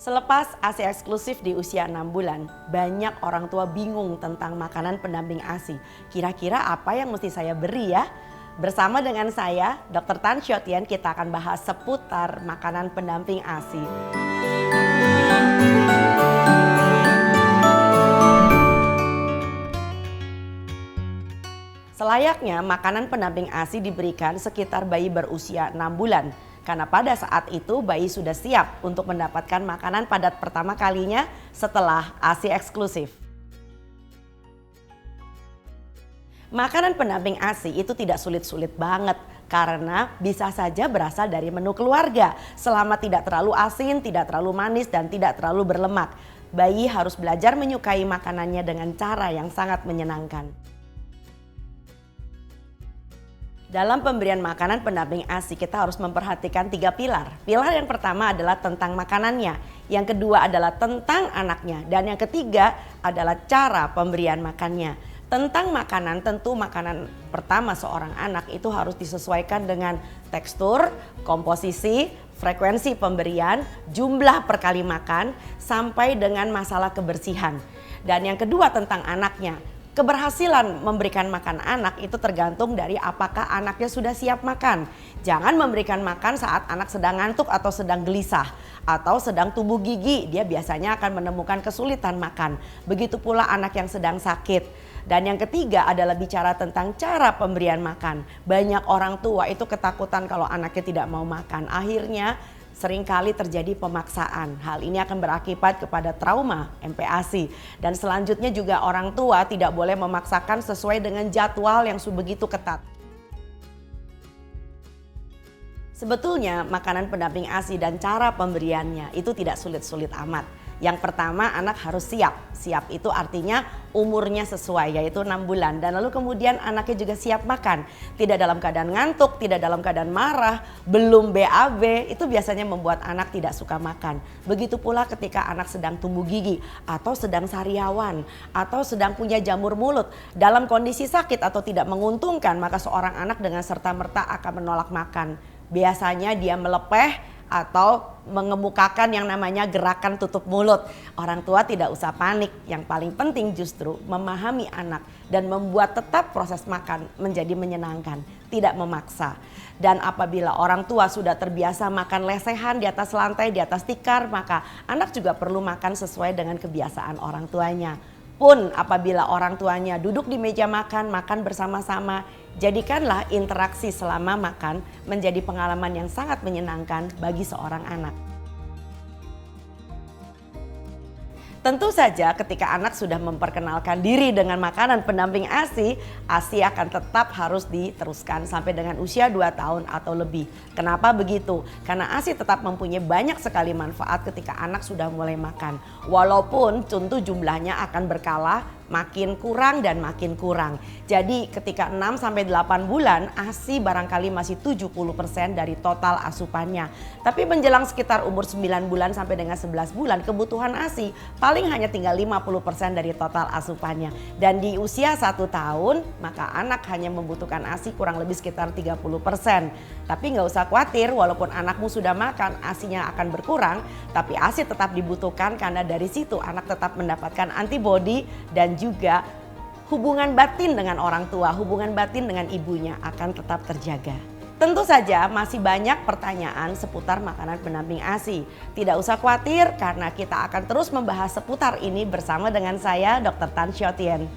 Selepas ASI eksklusif di usia 6 bulan, banyak orang tua bingung tentang makanan pendamping ASI. Kira-kira apa yang mesti saya beri ya? Bersama dengan saya, Dr. Tan Xio Tien, kita akan bahas seputar makanan pendamping ASI. Selayaknya makanan pendamping ASI diberikan sekitar bayi berusia 6 bulan. Karena pada saat itu bayi sudah siap untuk mendapatkan makanan padat pertama kalinya setelah ASI eksklusif. Makanan pendamping ASI itu tidak sulit-sulit banget karena bisa saja berasal dari menu keluarga. Selama tidak terlalu asin, tidak terlalu manis, dan tidak terlalu berlemak. Bayi harus belajar menyukai makanannya dengan cara yang sangat menyenangkan. Dalam pemberian makanan pendamping ASI kita harus memperhatikan 3 pilar. Pilar yang pertama adalah tentang makanannya, yang kedua adalah tentang anaknya, dan yang ketiga adalah cara pemberian makannya. Tentang makanan, tentu makanan pertama seorang anak itu harus disesuaikan dengan tekstur, komposisi, frekuensi pemberian, jumlah per kali makan, sampai dengan masalah kebersihan. Dan yang kedua tentang anaknya. Keberhasilan memberikan makan anak itu tergantung dari apakah anaknya sudah siap makan. Jangan memberikan makan saat anak sedang ngantuk atau sedang gelisah atau sedang tumbuh gigi. Dia biasanya akan menemukan kesulitan makan. Begitu pula anak yang sedang sakit. Dan yang ketiga adalah bicara tentang cara pemberian makan. Banyak orang tua itu ketakutan kalau anaknya tidak mau makan. Akhirnya seringkali terjadi pemaksaan. Hal ini akan berakibat kepada trauma MPASI. Dan selanjutnya juga orang tua tidak boleh memaksakan sesuai dengan jadwal yang begitu ketat. Sebetulnya makanan pendamping ASI dan cara pemberiannya itu tidak sulit-sulit amat. Yang pertama, anak harus siap. Siap itu artinya umurnya sesuai, yaitu 6 bulan. Dan lalu kemudian anaknya juga siap makan. Tidak dalam keadaan ngantuk, tidak dalam keadaan marah, belum BAB. Itu biasanya membuat anak tidak suka makan. Begitu pula ketika anak sedang tumbuh gigi, atau sedang sariawan, atau sedang punya jamur mulut. Dalam kondisi sakit atau tidak menguntungkan, maka seorang anak dengan serta-merta akan menolak makan. Biasanya dia melepeh atau mengemukakan yang namanya gerakan tutup mulut. Orang tua tidak usah panik, yang paling penting justru memahami anak dan membuat tetap proses makan menjadi menyenangkan, tidak memaksa. Dan apabila orang tua sudah terbiasa makan lesehan di atas lantai, di atas tikar, maka anak juga perlu makan sesuai dengan kebiasaan orang tuanya. Pun apabila orang tuanya duduk di meja makan, makan bersama-sama, jadikanlah interaksi selama makan menjadi pengalaman yang sangat menyenangkan bagi seorang anak. Tentu saja ketika anak sudah memperkenalkan diri dengan makanan pendamping ASI, ASI akan tetap harus diteruskan sampai dengan usia 2 tahun atau lebih. Kenapa begitu? Karena ASI tetap mempunyai banyak sekali manfaat ketika anak sudah mulai makan. Walaupun tentu jumlahnya akan berkala, makin kurang dan makin kurang. Jadi ketika 6-8 bulan ASI barangkali masih 70% dari total asupannya. Tapi menjelang sekitar umur 9 bulan sampai dengan 11 bulan kebutuhan ASI paling hanya tinggal 50% dari total asupannya. Dan di usia 1 tahun maka anak hanya membutuhkan ASI kurang lebih sekitar 30%. Tapi nggak usah khawatir, walaupun anakmu sudah makan ASInya akan berkurang, tapi ASI tetap dibutuhkan karena dari situ anak tetap mendapatkan antibodi dan juga hubungan batin dengan orang tua, hubungan batin dengan ibunya akan tetap terjaga. Tentu saja masih banyak pertanyaan seputar makanan pendamping ASI. Tidak usah khawatir karena kita akan terus membahas seputar ini bersama dengan saya Dr. Tan Xio Tien.